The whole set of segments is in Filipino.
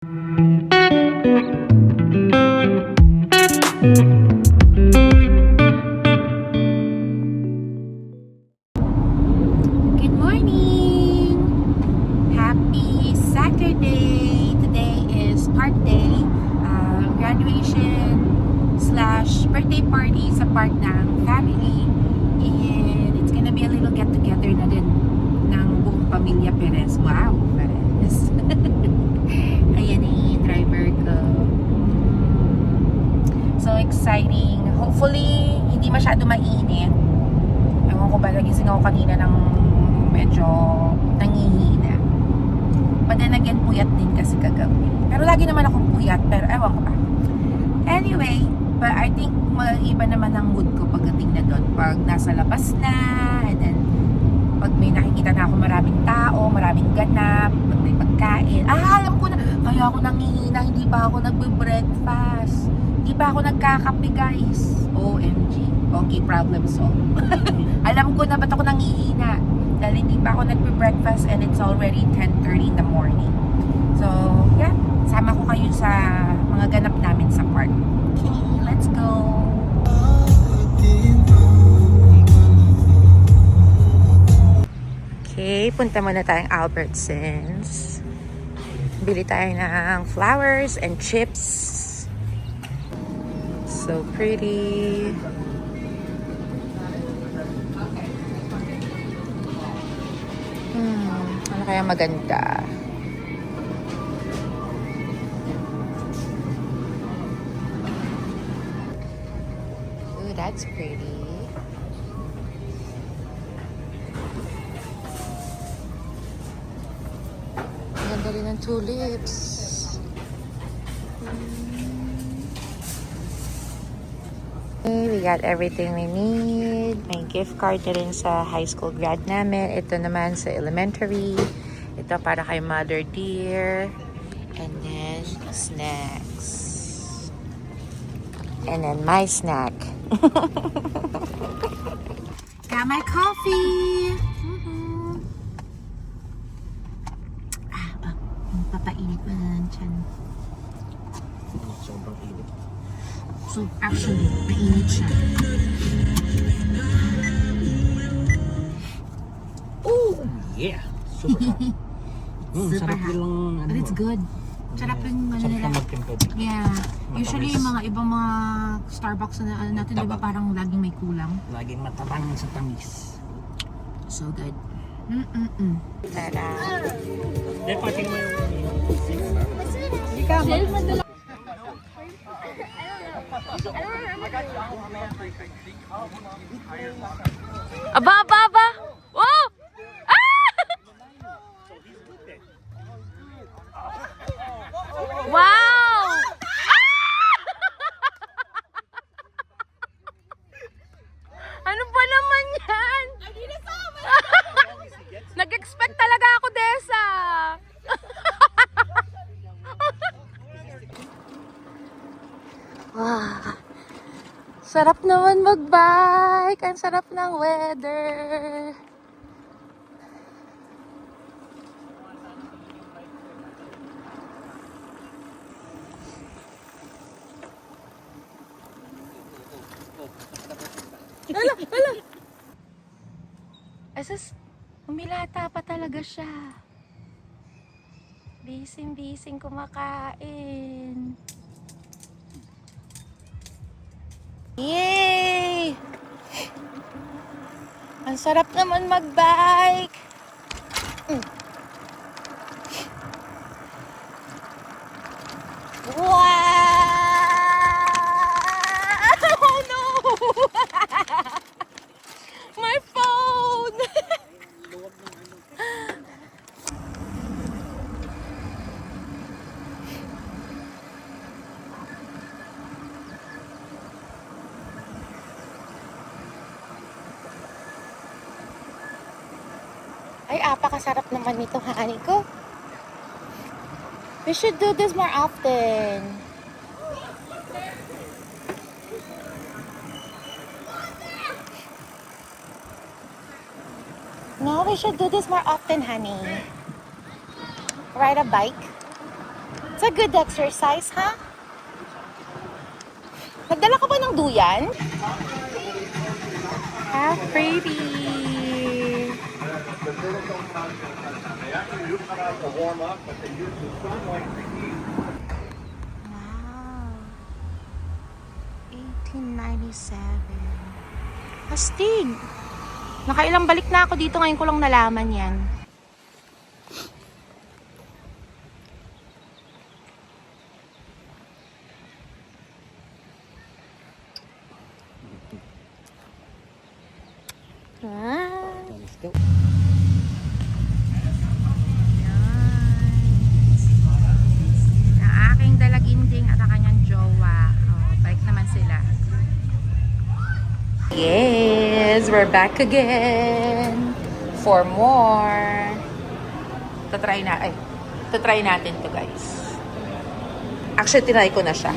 Good morning! Happy Saturday! Today is park day, graduation slash birthday party sa park ng family, and it's gonna be a little get together na din ng buong pamilya Perez. Wow, Perez! Ayan yung driver ko. So exciting. Hopefully hindi masyado mainit. Ewan ko ba, nagising ako kanina ng medyo nangihina. But then again, puyat din kasi kagabi. Pero lagi naman akong puyat, pero ewan ko ba. Anyway, but I think mag-iba naman ang mood ko pagdating na doon. Pag nasa labas na, and then pag may nakikita na ako maraming tao, maraming ganap, pag may pagkain. Alam ko na, kaya ako nangihina, hindi pa ako nagbe-breakfast. Hindi pa ako nagkakape, guys. OMG. Okay, problem solved. Alam ko na ba't ako nangihina. Dahil hindi pa ako nagbe-breakfast and it's already 10:30 in the morning. So, yeah. Sama ko kayo sa mga ganap namin sa park. Okay, let's go! Okay, punta muna tayong Albertsons. Bili tayo ng flowers and chips. So pretty. Ano kaya maganda? Ooh, that's pretty. Ganda rin ng tulips. Okay, we got everything we need. May gift card na rin sa high school grad namin. Ito naman sa elementary. Ito para kay Mother Dear. And then, snacks. And then, my snack. Got my coffee! Papainit pa na ng tiyan. Sobrang init. So, actually, mainit siya. Oh, yeah! Super hot. Super sarap hot. yung But it's good. Sarap yung ano sarap nila. yung magtimpid. Yeah. Usually, Matamis. yung mga ibang mga Starbucks na ano natin, di ba Tabang. parang laging may kulang? Laging matabang sa tamis. So good. Tada! Then, pati mo yung... Aba, aba, aba! Oh! Wow! Ano ba naman yan? Nag-expect talaga ako, Desa. Wow. Sarap naman mag-bike. Ang sarap ng weather. Hala! Asas, humilata pa talaga siya. Bising-bising kumakain. Yay! Ang sarap naman mag-bike. Wow! Oh no! My phone! Ay, apakasarap naman nito, honey ko. We should do this more often. No, we should do this more often, honey. Ride a bike. It's a good exercise, ha? Nagdala ka ba ng duyan? How pretty! Wow. 1897. Astig! Nakailang balik na ako dito, ngayon ko lang nalaman yan. Ah. Let's go. Ang aking dalaginding at ang kanyang jowa. Oh, balik naman sila. Yes, we're back again for more. Tatry natin to, guys. Actually, tinry ko na siya.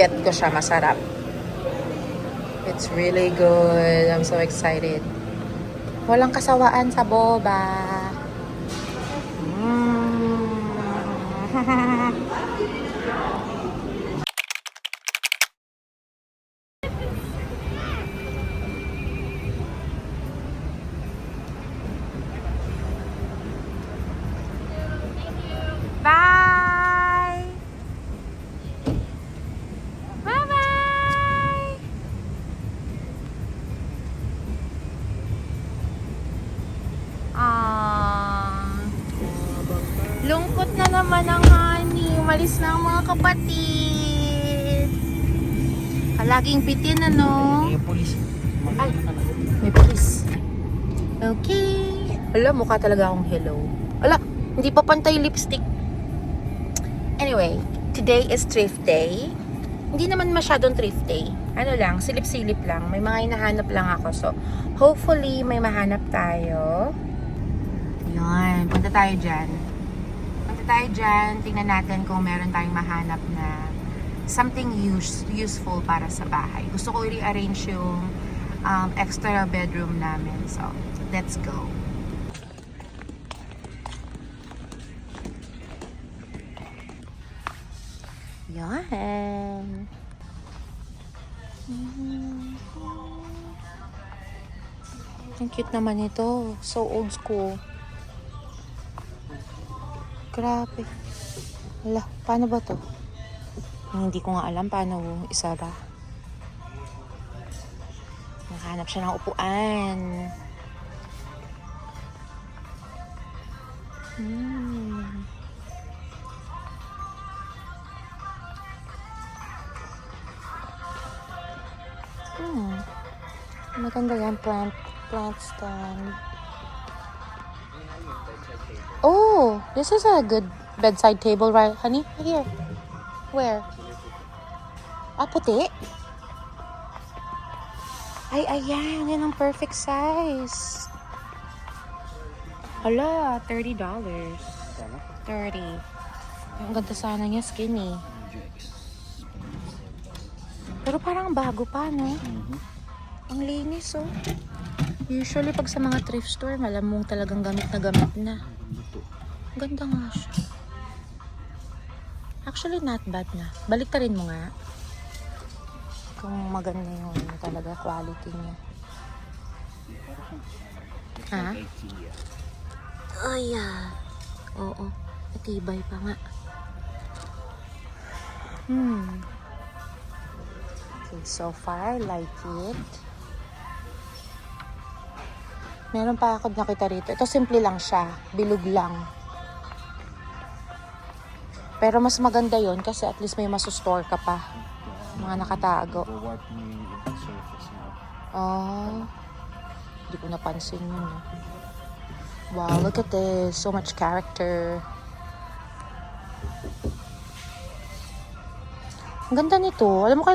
Bet ko siya masarap. It's really good. I'm so excited. Walang kasawaan sa boba. Bye! Bye-bye! Lungkot na naman ang honey. Umalis na ang mga kapatid. Palaging pitin, ano? May police. Ay, may pulis. Okay. Wala, mukha talaga akong hello. Wala, hindi pa pantay lipstick. Anyway, today is thrift day. Hindi naman masyadong thrift day. Ano lang, silip-silip lang. May mga hinahanap lang ako. So, hopefully, may mahanap tayo. Yun, punta tayo dyan. Tingnan natin kung meron tayong mahanap na something useful para sa bahay. Gusto ko i-rearrange yung extra bedroom namin. So, let's go. Yan. Ang cute naman ito. So old school. Grabe. Wala, paano ba to? Hindi ko nga alam paano isara. Nakahanap siya ng upuan. Maganda yan, plant stand. Oh, this is a good bedside table, right, honey? Here. Where? Ah, puti? Ay, ayan. Yan ang perfect size. Hala, $30. 30. Ang ganda sana niya, skinny. Pero parang bago pa, no? Ang linis, oh. Usually, pag sa mga thrift store, malamang talagang gamit na. Ganda nga siya. Actually, not bad na. Baliktarin mo nga. Kung maganda yung talaga quality niya. Ha? Oh, yeah. Oo. Matibay pa nga. Okay, so far, I like it. Meron pa ako nakita rito. Ito simple lang siya. Bilog lang. Pero mas maganda yon kasi at least may masustore ka pa. Mga nakatago. Oh. Hindi ko napansin yun. Wow, look at this. So much character. Ang ganda nito. Alam mo,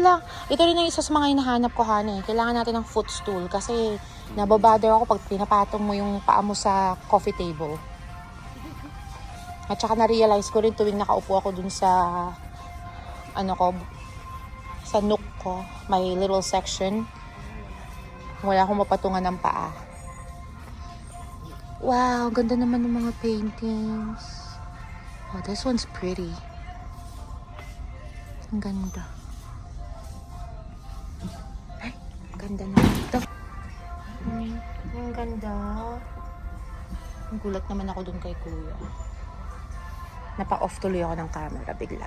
ito rin ang isa sa mga hinahanap ko, honey. Kailangan natin ng footstool kasi nababother ako pag pinapatong mo yung paa mo sa coffee table. At saka na-realize ko rin tuwing nakaupo ako dun sa sa nook ko, my little section. Wala akong mapatungan ng paa. Wow, ganda naman ng mga paintings. Oh, this one's pretty. Ang ganda. Ay, ang ganda naman ito. Ang ganda. Ang gulat naman ako dun kay kuya. Napa-off tuloy ako ng camera bigla.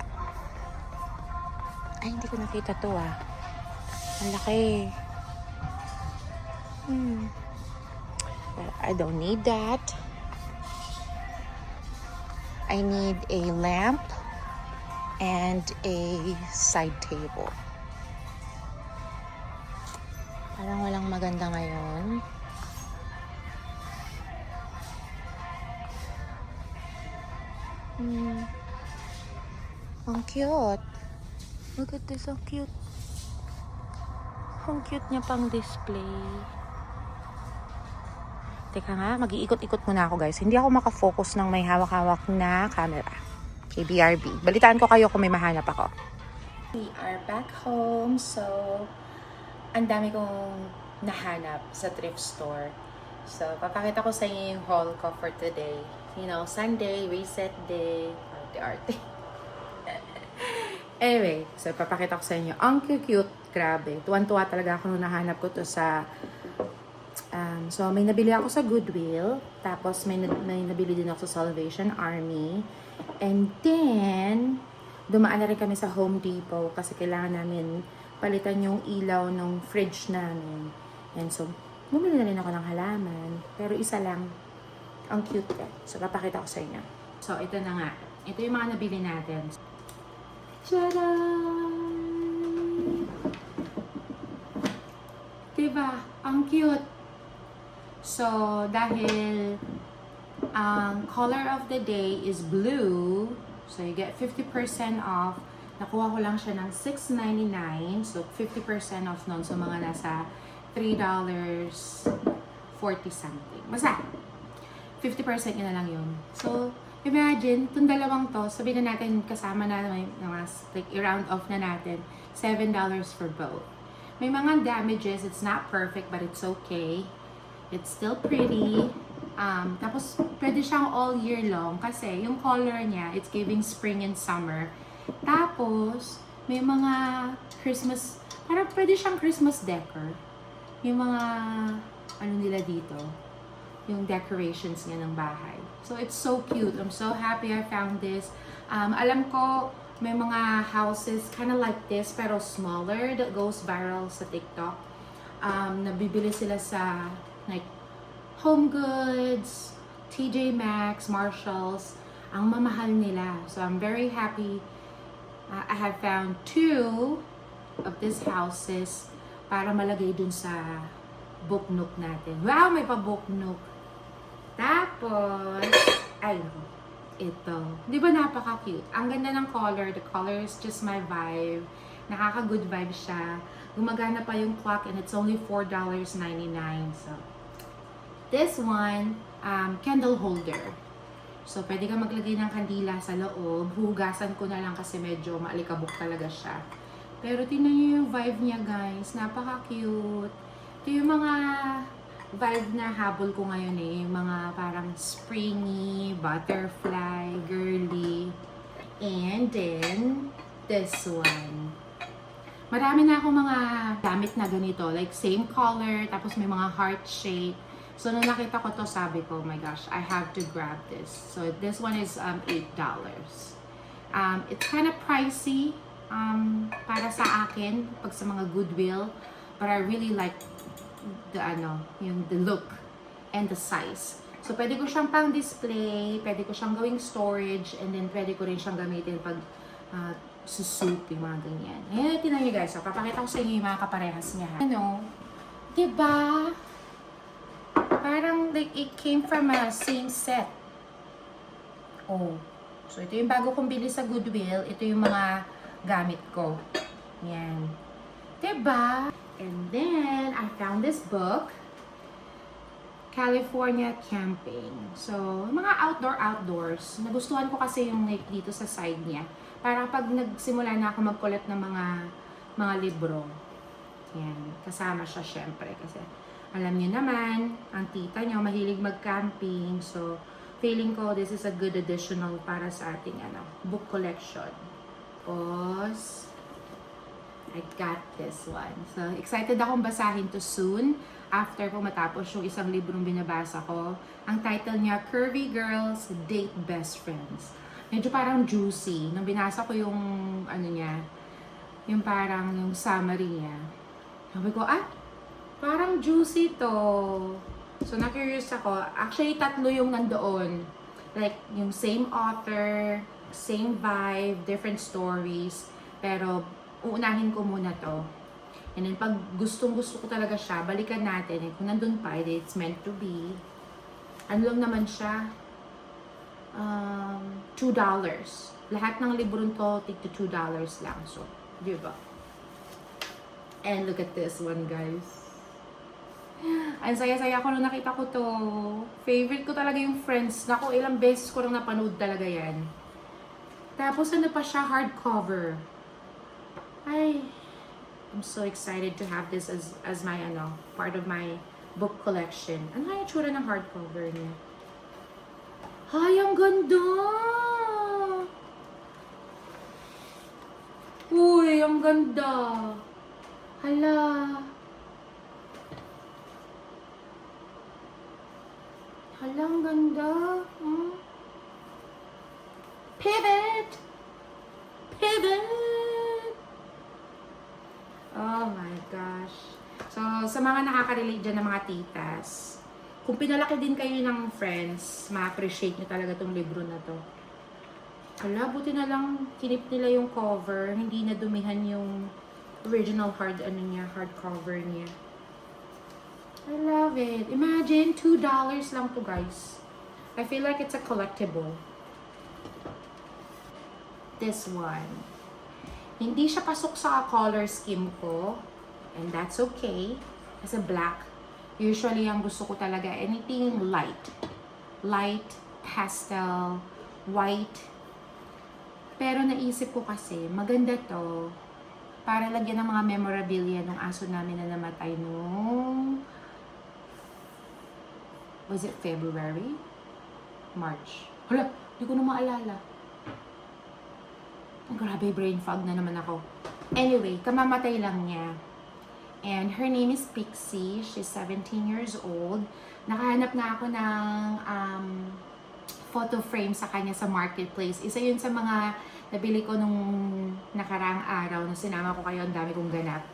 Ay, hindi ko nakita to ah. Ang laki. Well, I don't need that. I need a lamp and a side table. Parang walang maganda ngayon. Ang cute. Look at this, ang cute. Ang cute niya pang display. Teka nga, mag-iikot-ikot muna ako guys. Hindi ako makafocus ng may hawak-hawak na camera. Okay, BRB. Balitaan ko kayo kung may mahanap ako. We are back home. So, ang dami kong nahanap sa thrift store. So, papakita ko sa inyo yung haul ko for today. You know, Sunday, reset day, arte-arte. Anyway, so papakita ko sa inyo. Ang cute, grabe. Tuwan-tuwa talaga ako nung nahanap ko to sa so, may nabili ako sa Goodwill. Tapos, may nabili din ako sa Salvation Army. And then, dumaan na rin kami sa Home Depot kasi kailangan namin palitan yung ilaw ng fridge namin. And so, bumili na rin ako ng halaman. Pero isa lang. Ang cute ka. So, papakita ko sa inyo. So, ito na nga. Ito yung mga nabili natin. Tadaan! Diba? Ang cute. So, dahil ang color of the day is blue, so you get 50% off. Nakuha ko lang siya ng $6.99. So, 50% off nun. So, mga nasa $3.40 something. Basta, 50% yun na lang yun. So, imagine, itong dalawang to, sabihin na natin kasama na like, i-round off na natin, $7 for both. May mga damages, it's not perfect, but it's okay. It's still pretty. Tapos, pwede siyang all year long kasi yung color niya, it's giving spring and summer. Tapos, may mga Christmas, parang pwede siyang Christmas decor. Yung mga, ano nila dito, yung decorations niya ng bahay. So, it's so cute. I'm so happy I found this. Alam ko, may mga houses kind of like this, pero smaller, that goes viral sa TikTok. Nabibili sila sa, like, Home Goods, TJ Maxx, Marshalls. Ang mamahal nila. So, I'm very happy. I have found 2 of these houses para malagay dun sa book nook natin. Wow, may pa book nook. Tapos, ay, ito. Di ba napaka-cute? Ang ganda ng color. The color is just my vibe. Nakaka-good vibe siya. Gumagana pa yung clock and it's only $4.99. So, this one, candle holder. So, pwede ka maglagay ng kandila sa loob. Hugasan ko na lang kasi medyo maalikabok talaga siya. Pero tingnan niyo yung vibe niya, guys. Napaka-cute. Ito yung mga vibe na habol ko ngayon eh. Yung mga parang springy, butterfly, girly. And then, this one. Marami na akong mga gamit na ganito. Like, same color, tapos may mga heart shape. So, nung nakita ko to, sabi ko, oh my gosh, I have to grab this. So, this one is $8. It's kind of pricey para sa akin, pag sa mga Goodwill. But I really like the look and the size. So, pwede ko siyang pang display, pwede ko siyang gawing storage, and then pwede ko rin siyang gamitin pag susoup, yung mga ganyan. Ayan, tinan nyo guys. So, papakita ko sa inyo yung mga kaparehas niya. Ano? Diba? Parang like it came from a same set. Oh. So, ito yung bago kong bili sa Goodwill. Ito yung mga gamit ko. Yan. Diba? And then, I found this book. California Camping. So, mga outdoors. Nagustuhan ko kasi yung like dito sa side niya. Para pag nagsimula na ako mag-collect ng mga libro. Yan. Kasama siya syempre. Kasi alam niyo naman, ang tita niyo mahilig mag-camping. So, feeling ko this is a good additional para sa ating book collection. Tapos, I got this one. So, excited akong basahin to soon after ko matapos yung isang librong binabasa ko. Ang title niya, Curvy Girls Date Best Friends. Medyo parang juicy. Nung binasa ko yung, ano niya, yung parang yung summary niya. Sabi ko, parang juicy to. So, na-curious ako. Actually, 3 yung nandoon. Like, yung same author, same vibe, different stories. Pero, uunahin ko muna to. And then, pag gustong-gusto ko talaga siya, balikan natin. Eh, kung nandun pa, it's meant to be. Ano lang naman siya? $2. Lahat ng librong to, tig to $2 lang. So, di ba? And look at this one, guys. Ang saya-saya ko nung nakita ko to. Favorite ko talaga yung Friends. Naku, ilang beses ko nang napanood talaga yan. Tapos ano pa siya, hardcover. I'm so excited to have this as my part of my book collection. Ano kaya yung tsura ng hardcover niya? Ay, ang ganda! Uy, ang ganda! Hala! Hala, ang ganda! Pivot! Pivot! Oh my gosh. So, sa mga nakaka-relate dyan ng mga titas, kung pinalaki din kayo ng Friends, ma-appreciate nyo talaga tong libro na to. Hala, buti na lang kinip nila yung cover, hindi na dumihan yung original hardcover niya. I love it. Imagine, $2 lang to, guys. I feel like it's a collectible. This one. Hindi siya pasok sa color scheme ko. And that's okay. Kasi black. Usually, ang gusto ko talaga, anything light. Light, pastel, white. Pero naisip ko kasi, maganda to para lagyan ng mga memorabilia ng aso namin na namatay nung... Was it February? March? Hala, di ko na maalala. Grabe, brain fog na naman ako. Anyway, kamamatay lang niya. And her name is Pixie. She's 17 years old. Nakahanap nga ako ng photo frame sa kanya sa marketplace. Isa yun sa mga nabili ko nung nakaraang araw na sinama ko kayo. Ang dami kong ganap.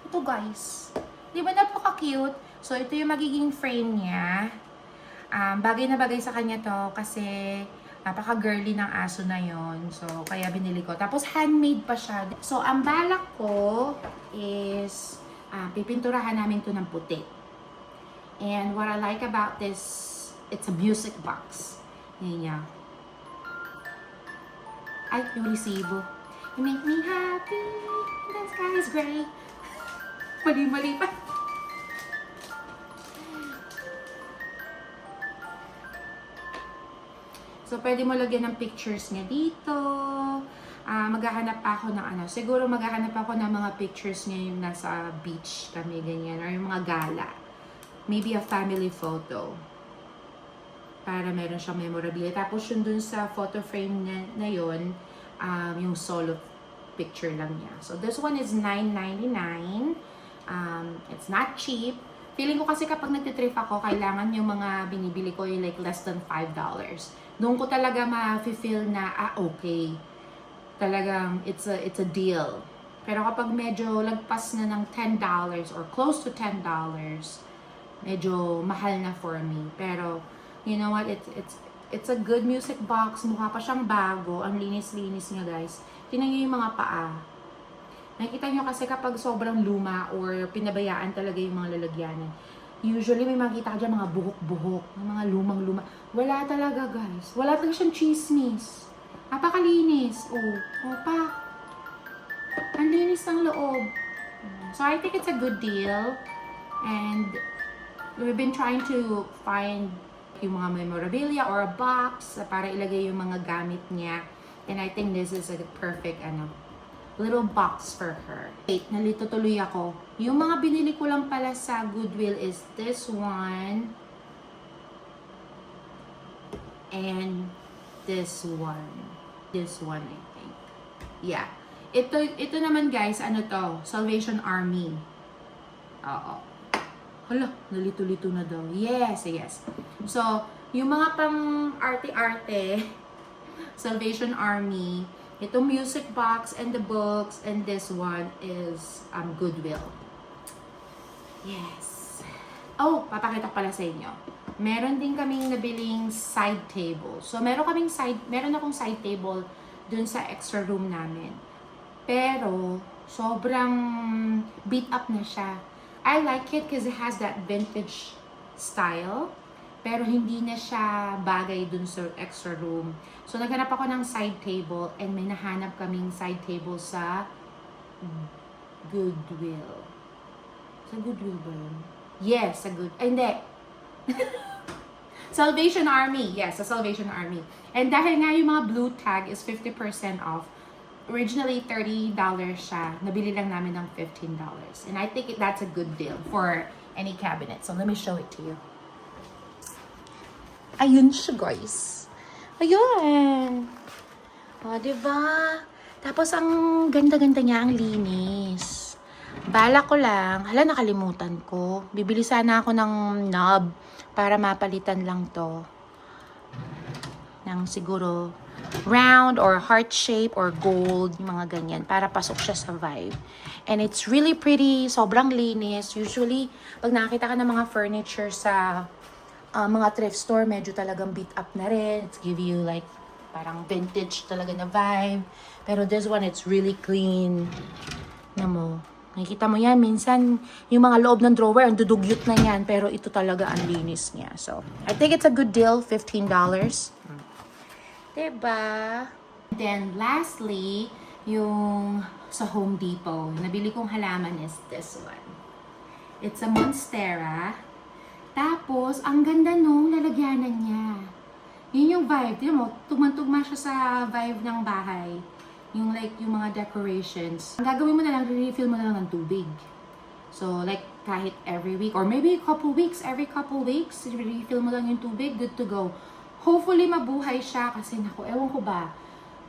Ito, guys. Di ba napaka-cute? So, ito yung magiging frame niya. Bagay na bagay sa kanya to kasi napaka-girly ng aso na yon. So, kaya binili ko. Tapos, handmade pa siya. So, ang balak ko is pipinturahan namin to ng puti. And what I like about this, it's a music box. Yan niya. Ay, yung resibo. You make me happy, the sky is gray. Mali-mali pa. So, pwede mo lagyan ng pictures niya dito. Maghahanap ako ng siguro maghahanap ako ng mga pictures niya yung nasa beach kami, ganyan. Or yung mga gala. Maybe a family photo. Para meron siyang memorabilia. Tapos yung dun sa photo frame na yun, yung solo picture lang niya. So, this one is $9.99. It's not cheap. Feeling ko kasi kapag nagtitrip ako, kailangan yung mga binibili ko yung like less than $5. Doon ko talaga ma-feel na, okay. Talagang, it's a deal. Pero kapag medyo lagpas na ng $10 or close to $10, medyo mahal na for me. Pero, you know what, it's a good music box. Mukha pa siyang bago. Ang linis-linis niya, guys. Tingnan niyo yung mga paa. Nakikita niyo kasi kapag sobrang luma or pinabayaan talaga yung mga lalagyanan. Usually, may makita ka dyan mga buhok-buhok, mga lumang-luma. Wala talaga, guys. Wala talaga siyang chismis. Napakalinis. Opa. Ang linis ng loob. So, I think it's a good deal. And we've been trying to find yung mga memorabilia or a box para ilagay yung mga gamit niya. And I think this is a perfect little box for her. Wait, nalito tuloy ako. Yung mga binili ko lang pala sa Goodwill is this one and this one. This one, I think. Yeah. Ito naman guys, ano to? Salvation Army. Oo. Hala, nalito-lito na daw. Yes, yes. So, yung mga pang arte-arte, Salvation Army, ito music box and the books, and this one is Goodwill. Yes. Oh, papakita ko pala sa inyo. Meron din kaming nabiling side table. So, meron akong side table dun sa extra room namin. Pero, sobrang beat up na siya. I like it because it has that vintage style. Pero hindi na siya bagay dun sa extra room. So, naghanap ako ng side table and may nahanap kaming side table sa Goodwill. Sa Goodwill ba yun? Yes, sa hindi. Salvation Army. Yes, sa Salvation Army. And dahil nga yung mga blue tag is 50% off, originally $30 siya. Nabili lang namin ng $15. And I think that's a good deal for any cabinet. So let me show it to you. Ayun siya, guys. Ayun. O, diba? Tapos ang ganda-ganda niya, ang linis. Bala ko lang, nakalimutan ko. Bibili sana ako ng knob para mapalitan lang to. Ng siguro round or heart shape or gold, mga ganyan, para pasok siya sa vibe. And it's really pretty, sobrang linis. Usually, pag nakita ka ng mga furniture sa mga thrift store, medyo talagang beat up na rin. It's give you like, parang vintage talaga na vibe. Pero this one, it's really clean. Nakikita mo yan, minsan, yung mga loob ng drawer, ang dudugyot na yan. Pero ito talaga ang linis niya. So, I think it's a good deal, $15. Diba? Then, lastly, yung sa Home Depot. Nabili kong halaman is this one. It's a Monstera. Tapos, ang ganda nung lalagyanan niya. Yun yung vibe. Tignan mo, tugma-tugma siya sa vibe ng bahay. Yung like, yung mga decorations. Ang gagawin mo na lang, refill mo na lang ng tubig. So, like, kahit every week, or maybe every couple weeks, refill mo lang yung tubig, good to go. Hopefully, mabuhay siya kasi naku, ewan ko ba,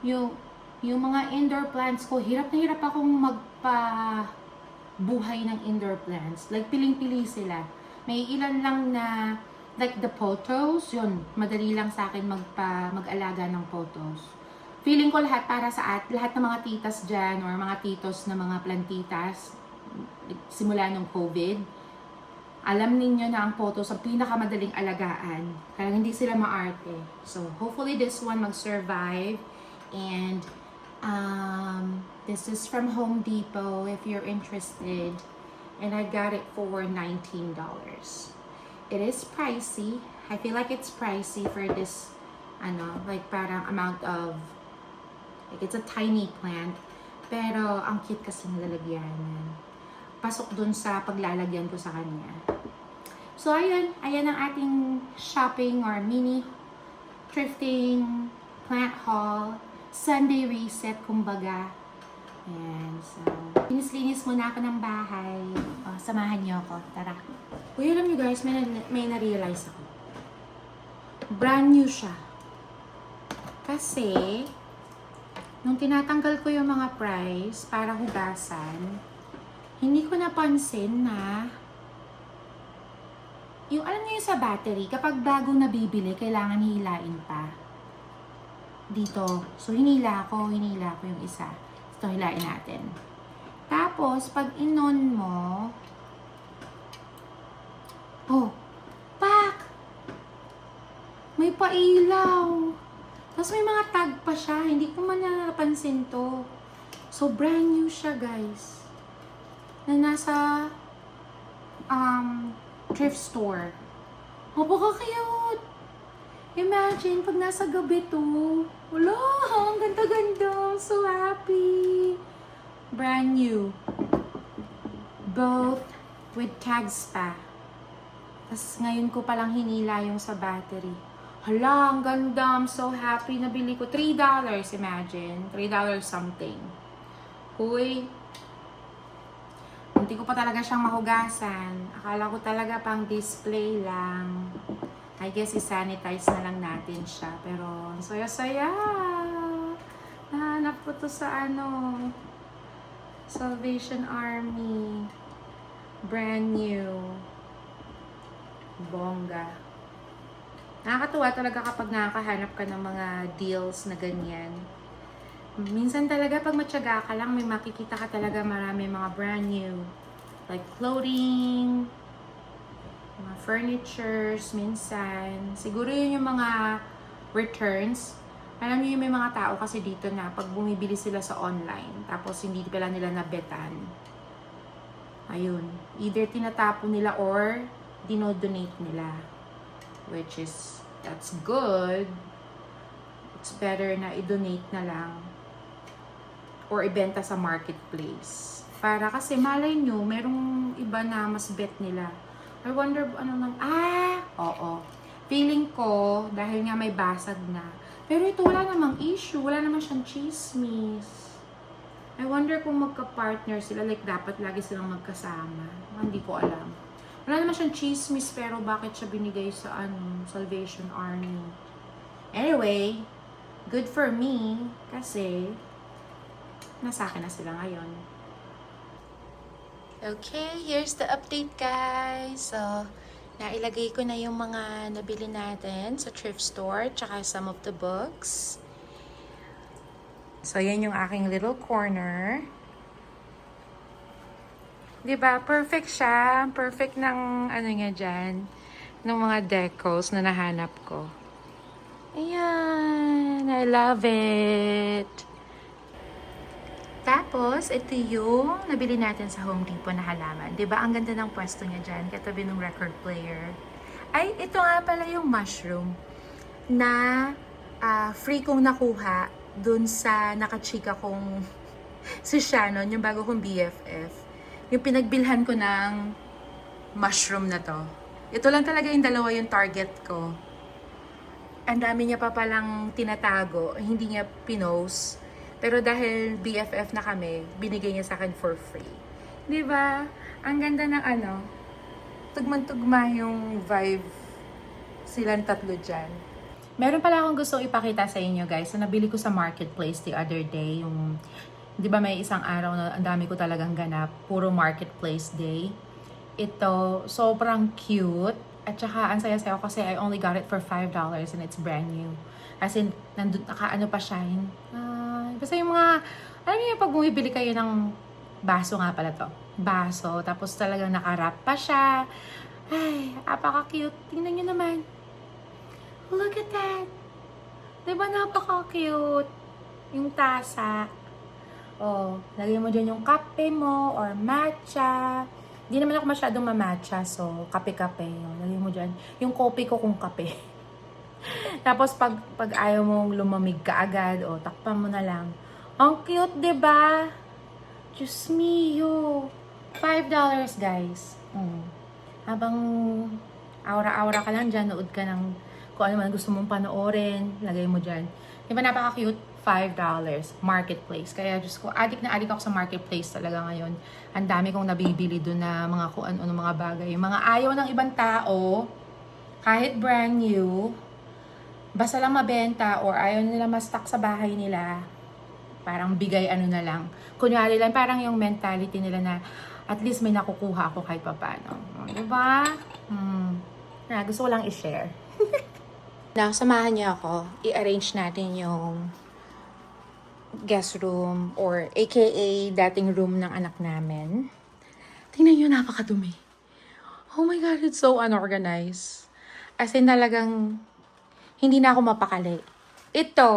yung mga indoor plants ko, hirap na hirap akong magpa-buhay ng indoor plants. Like, piling-pili sila. May ilan lang na, like the pothos, yun, madali lang sa akin mag-alaga ng pothos. Feeling ko lahat para sa lahat ng mga titas dyan, or mga titos na mga plantitas, simula nung COVID, alam ninyo na ang pothos ang pinakamadaling alagaan. Kaya hindi sila maarte. So, hopefully this one mag-survive. And, this is from Home Depot if you're interested. And I got it for $19. It is pricey. I feel like it's pricey for this, like parang amount of, like it's a tiny plant. Pero, ang cute kasi ng lalagyanan. Pasok dun sa paglalagyan ko sa kanya. So, ayan ang ating shopping or mini thrifting plant haul. Sunday reset, kumbaga. Ayan, so, linis-linis muna ako ng bahay. Samahan niyo ako. Tara. Uy, alam niyo guys, may na-realize ako. Brand new siya. Kasi, nung tinatanggal ko yung mga price para hugasan, hindi ko napansin na yung alam niyo sa battery, kapag bagong nabibili, kailangan hilain pa. Dito. So, hinila ko yung isa. Ito, hilain natin. Tapos, pag inon mo, pak! May pailaw. Tapos may mga tag pa siya. Hindi ko man napansin to. So, brand new siya, guys. Na nasa thrift store. Napaka-cute! Imagine, pag nasa gabi to, wala, ang ganda-ganda. I'm so happy. Brand new. Both with tags pa. Tapos ngayon ko palang hinila yung sa battery. Hala, ang ganda. I'm so happy. Nabili ko $3. Imagine. $3 something. Huy. Hindi ko pa talaga siyang mahugasan. Akala ko talaga pang display lang. I guess i-sanitize na lang natin siya. Pero, ang saya-saya. Nahanap ko to sa Salvation Army. Brand new. Bongga. Nakakatuwa talaga kapag nakakahanap ka ng mga deals na ganyan. Minsan talaga pag matyaga ka lang, may makikita ka talaga marami mga brand new. Like clothing, mga furnitures, minsan. Siguro yun yung mga returns. Alam niyo yung may mga tao kasi dito na pag bumibili sila sa online, tapos hindi pala nila nabetan. Ayun. Either tinatapon nila or dinodonate nila. Which is, that's good. It's better na i-donate na lang. Or ibenta sa marketplace. Para kasi malay nyo, merong iba na mas bet nila. I wonder, ano nang, oo. Feeling ko, dahil nga may basag na. Pero ito, wala namang issue. Wala naman siyang chismis. I wonder kung magka-partner sila, like dapat lagi silang magkasama. Hindi ko alam. Wala naman siyang chismis, pero bakit siya binigay sa Salvation Army? Anyway, good for me, kasi nasa akin na sila ngayon. Okay, here's the update guys. So, nailagay ko na yung mga nabili natin sa thrift store, tsaka some of the books. So, yan yung aking little corner. Diba? Perfect siya. Perfect ng ano nga dyan. Ng mga decals na nahanap ko. Ayan. I love it. Tapos, ito yung nabili natin sa Home Depot na halaman. Diba? Ang ganda ng pwesto niya dyan. Katabi ng record player. Ay, ito nga pala yung mushroom na free kong nakuha dun sa nakachika kong si Shannon, yung bago kong BFF. Yung pinagbilhan ko ng mushroom na to. Ito lang talaga yung dalawa yung target ko. Ang dami niya pa palang tinatago, hindi niya pinost. Pero dahil BFF na kami, binigay niya sa akin for free. Diba? Ang ganda ng tugman-tugma yung vibe silang tatlo dyan. Meron pala akong gustong ipakita sa inyo guys. So, nabili ko sa marketplace the other day. Yung, di ba may isang araw na ang dami ko talagang ganap. Puro marketplace day. Ito, sobrang cute. At saka, ang saya-saya ko kasi I only got it for $5 and it's brand new. As in, nandun, nakaano pa siya. Basta yung mga, alam niyo pag bumibili kayo ng baso nga pala to. Baso. Tapos talagang nakarap pa siya. Ay, apaka-cute. Tingnan nyo naman. Look at that. Diba napaka-cute? Yung tasa. Oh, lagay mo dyan yung kape mo or matcha. Hindi naman ako masyadong mamatcha, so kape-kape. Oh, lagay mo dyan. Yung kopi ko kung kape. Tapos pag ayaw mong lumamig ka agad, takpan mo na lang. Ang cute, diba? Diyos mio. $5 guys. Habang aura-aura ka lang dyan, nood ka ng kung ano man gusto mong panoorin, lagay mo dyan. Diba napaka-cute? $5. Marketplace. Kaya Diyos ko, adik na adik ako sa marketplace talaga ngayon. Ang dami kong nabibili doon na mga kung ano mga bagay. Yung mga ayaw ng ibang tao, kahit brand new, basta lang mabenta or ayaw nila ma-stock sa bahay nila, parang bigay ano na lang. Kunyari lang, parang yung mentality nila na at least may nakukuha ako kahit papano. Diba? Gusto ko lang i-share. Now, samahan niyo ako. I-arrange natin yung guest room or aka dating room ng anak namin. Tingnan niyo, napakadumi. Oh my God, it's so unorganized. As in talagang hindi na ako mapakali. Ito,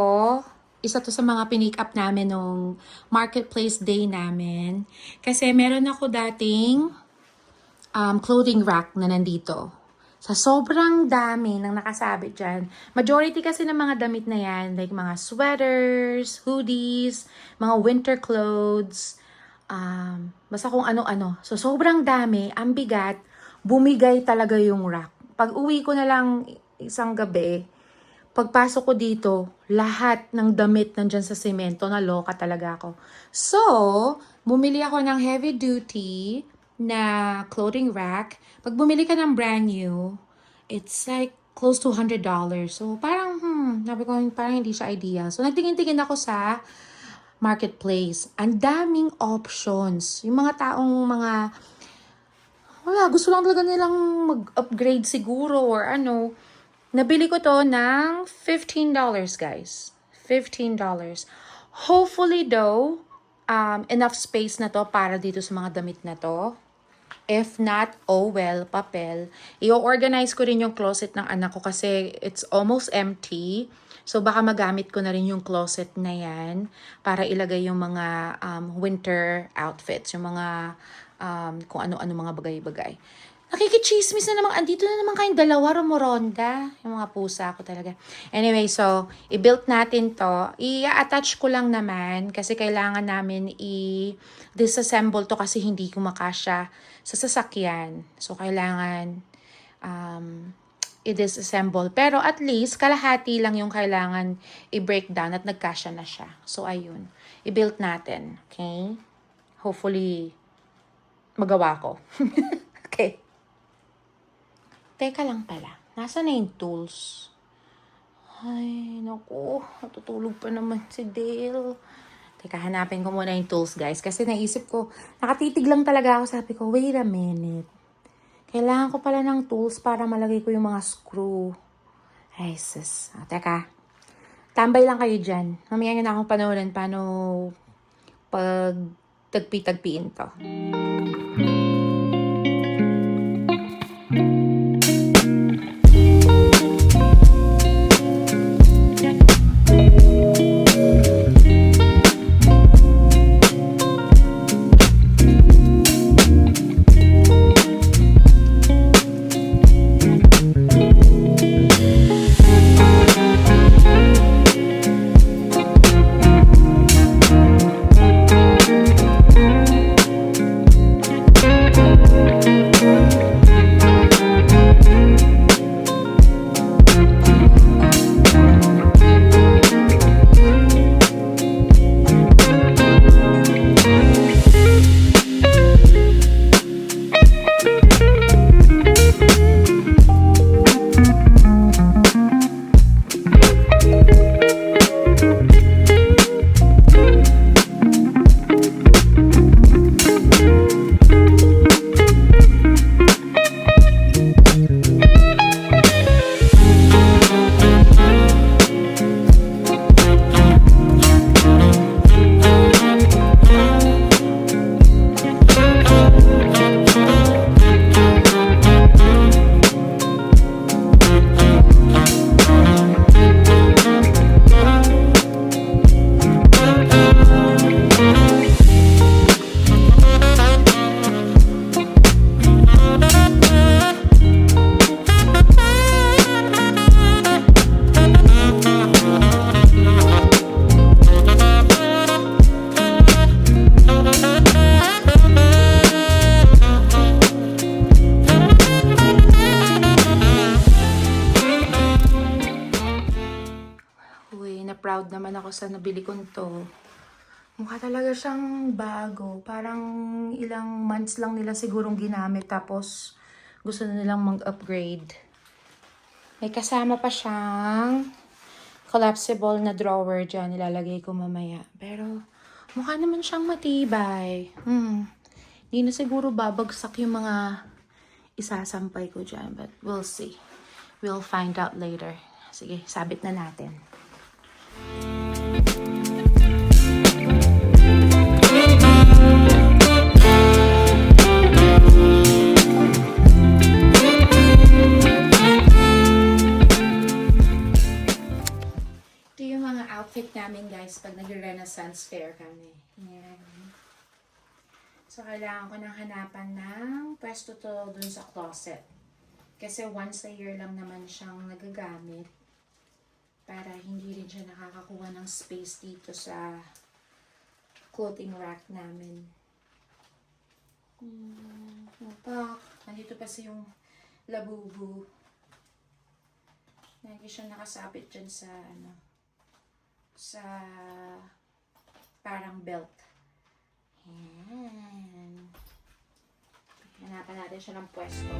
isa to sa mga pinick up namin nung marketplace day namin. Kasi meron ako dating clothing rack na nandito. Sa sobrang dami ng nakasabit dyan. Majority kasi ng mga damit na yan, like mga sweaters, hoodies, mga winter clothes, basta kung ano-ano. So, sobrang dami, ang bigat, bumigay talaga yung rack. Pag uwi ko na lang isang gabi, pagpasok ko dito, lahat ng damit nandyan sa semento, naloka talaga ako. So, bumili ako ng heavy duty na clothing rack. Pag bumili ka ng brand new, it's like close to $100. So, parang, sabi ko, parang hindi siya ideal. So, nagtingin-tingin ako sa marketplace. Ang daming options. Yung mga taong wala, gusto lang talaga nilang mag-upgrade siguro or ano. Nabili ko to ng $15, guys. $15. Hopefully though, enough space na to para dito sa mga damit na to. If not, oh well, papel. I-organize ko rin yung closet ng anak ko kasi it's almost empty. So baka magamit ko na rin yung closet na yan para ilagay yung mga winter outfits, yung mga kung ano-ano mga bagay-bagay. Nakikichismis na naman. Andito na naman kayong dalawa, Romoronda. Yung mga pusa ko talaga. Anyway, so, i-build natin to. I-attach ko lang naman kasi kailangan namin i-disassemble to kasi hindi ko makasya sa sasakyan. So, kailangan i-disassemble. Pero at least, kalahati lang yung kailangan i-breakdown at nagkasya na siya. So, ayun. I-build natin. Okay? Hopefully, magawa ko. Okay. Teka lang pala. Nasaan na yung tools? Ay, naku. Natutulog pa naman si Dale. Teka, hanapin ko muna yung tools, guys. Kasi naisip ko, nakatitig lang talaga ako. Sabi ko, wait a minute. Kailangan ko pala ng tools para malagay ko yung mga screw. Ay, sis. Teka. Tambay lang kayo dyan. Mamaya nyo na akong panoorin paano pag tagpi-tagpiin to. Proud naman ako sa nabili ko to. Mukha talaga siyang bago. Parang ilang months lang nila sigurong ginamit tapos gusto na nilang mag-upgrade. May kasama pa siyang collapsible na drawer dyan. Ilalagay ko mamaya. Pero mukha naman siyang matibay. Hindi na siguro babagsak yung mga isasampay ko dyan. But we'll see. We'll find out later. Sige, sabit na natin. Ito yung mga outfit namin, guys, pag nag-Renaissance fair kami. Yan. So, kailangan ko nang hanapan ng pwesto to dun sa closet. Kasi once a year lang naman siyang nagagamit. Para hindi rin siya nakakakuha ng space dito sa clothing rack namin. Pak, nandito pa yung labubu. Lagi siya nakasabit dyan sa sa parang belt. Ayan. Hanapan natin siya ng pwesto.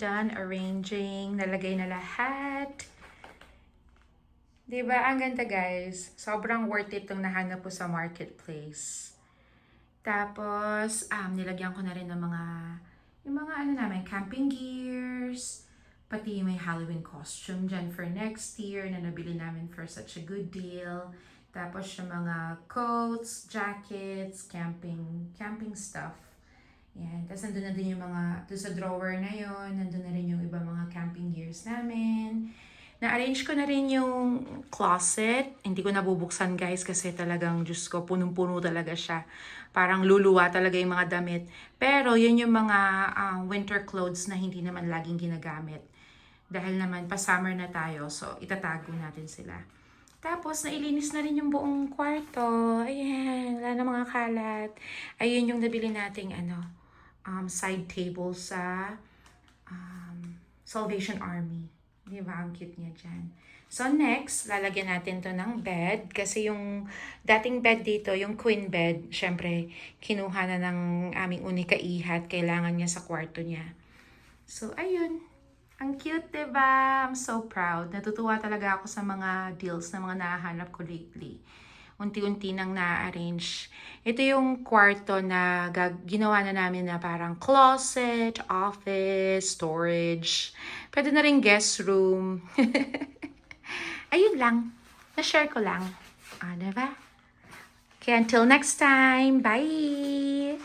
done arranging. Nalagay na lahat. Diba? Ang ganda guys. Sobrang worth it itong nahanap po sa marketplace. Tapos, nilagyan ko na rin ng yung mga ano namin, camping gears. Pati may Halloween costume dyan for next year na nabili namin for such a good deal. Tapos yung mga coats, jackets, camping stuff. Yan. Tapos nandun na din yung mga, doon sa drawer na yon, nandun na rin yung ibang mga camping gears namin. Na-arrange ko na rin yung closet. Hindi ko nabubuksan guys kasi talagang, Diyos ko, punong-puno talaga siya. Parang luluwa talaga yung mga damit. Pero yun yung mga winter clothes na hindi naman laging ginagamit. Dahil naman pa-summer na tayo, so itatago natin sila. Tapos nailinis na rin yung buong kwarto. Ayan, wala na mga kalat. Ayun yung nabili nating side table sa Salvation Army. Di ba? Ang cute niya dyan. So next, lalagyan natin to ng bed. Kasi yung dating bed dito, yung queen bed, syempre, kinuha na ng aming unika ihat. Kailangan niya sa kwarto niya. So, ayun. Ang cute, diba? I'm so proud. Natutuwa talaga ako sa mga deals na mga nahanap ko lately. Unti-unti nang na-arrange. Ito yung kwarto na ginawa na namin na parang closet, office, storage. Pwede na rin guest room. Ayun lang. Na-share ko lang. Diba? Okay, until next time. Bye!